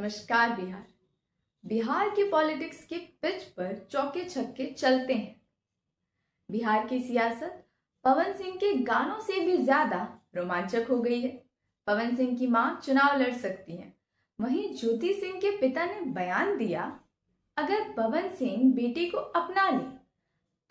नमस्कार बिहार। बिहार की पॉलिटिक्स के पिच पर चौके छक्के चलते हैं। बिहार की सियासत पवन सिंह के गानों से भी ज्यादा रोमांचक हो गई है। पवन सिंह की मां चुनाव लड़ सकती हैं। वहीं ज्योति सिंह के पिता ने बयान दिया, अगर पवन सिंह बेटी को अपना ले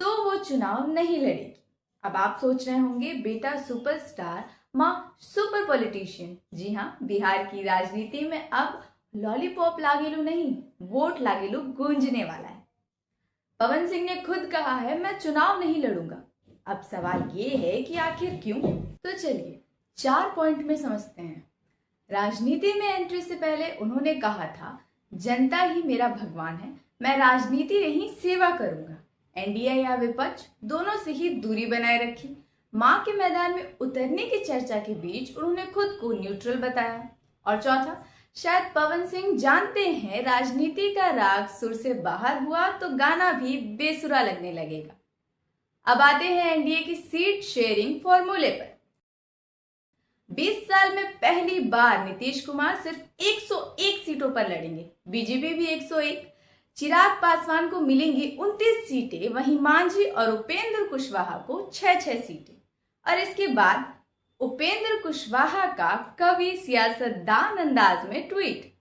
तो वो चुनाव नहीं लड़ेगी। अब आप सोच रहे होंगे, बेटा सुपरस्टार, मां सुपर पॉलिटिशियन। जी हाँ, बिहार की राजनीति में अब लॉलीपॉप लागेलू नहीं, वोट लागेलू गूंजने वाला है। पवन सिंह ने खुद कहा है, मैं चुनाव नहीं लड़ूंगा। अब सवाल ये है कि आखिर क्यों? तो चलिए 4 पॉइंट में समझते हैं। राजनीति में एंट्री से पहले उन्होंने कहा था, जनता ही मेरा भगवान है, मैं राजनीति नहीं सेवा करूंगा। एनडीए या विपक्ष दोनों से ही दूरी बनाए रखी। मां के मैदान में उतरने की चर्चा के बीच उन्होंने खुद को न्यूट्रल बताया। और चौथा, शायद पवन सिंह जानते हैं राजनीति का राग सुर से बाहर हुआ तो गाना भी बेसुरा लगने लगेगा। अब आते हैं एनडीए की सीट शेयरिंग फॉर्मूले पर। 20 साल में पहली बार नीतीश कुमार सिर्फ 101 सीटों पर लड़ेंगे, बीजेपी भी 101। चिराग पासवान को मिलेंगी 29 सीटें, वहीं मांझी और उपेंद्र कुशवाहा को 6-6 सीटें। और इसके बाद उपेंद्र कुशवाहा का कवि सियासतदान अंदाज में ट्वीट,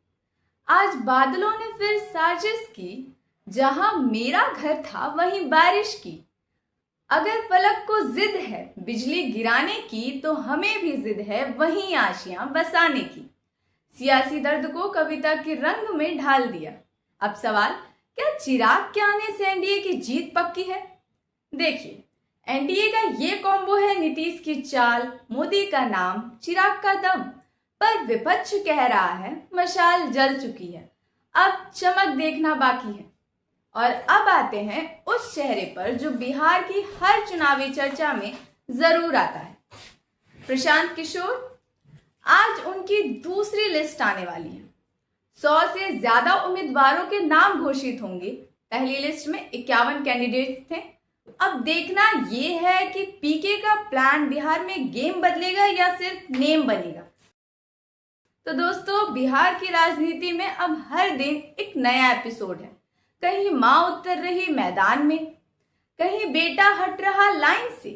आज बादलों ने फिर साजिश की, जहां मेरा घर था वहीं बारिश की। अगर फलक को जिद है बिजली गिराने की, तो हमें भी जिद है वहीं आशियां बसाने की। सियासी दर्द को कविता के रंग में ढाल दिया। अब सवाल, क्या चिराग के आने से एनडीए की जीत पक्की है? देखिए, एनडीए का ये कॉम्बो है, नीतीश की चाल, मोदी का नाम, चिराग का दम। पर विपक्ष कह रहा है मशाल जल चुकी है, अब चमक देखना बाकी है। और अब आते हैं उस चेहरे पर जो बिहार की हर चुनावी चर्चा में जरूर आता है, प्रशांत किशोर। आज उनकी दूसरी लिस्ट आने वाली है। 100 से ज्यादा उम्मीदवारों के नाम घोषित होंगे। पहली लिस्ट में 51 कैंडिडेट्स थे। अब देखना यह है कि पीके का प्लान बिहार में गेम बदलेगा या सिर्फ नेम बनेगा। तो दोस्तों, बिहार की राजनीति में अब हर दिन एक नया एपिसोड है। कहीं मां उतर रही मैदान में, कहीं बेटा हट रहा लाइन से,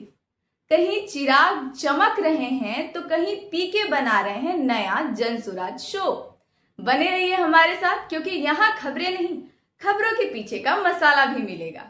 कहीं चिराग चमक रहे हैं तो कहीं पीके बना रहे हैं नया जनसुराज शो। बने रहिए हमारे साथ, क्योंकि यहाँ खबरें नहीं, खबरों के पीछे का मसाला भी मिलेगा।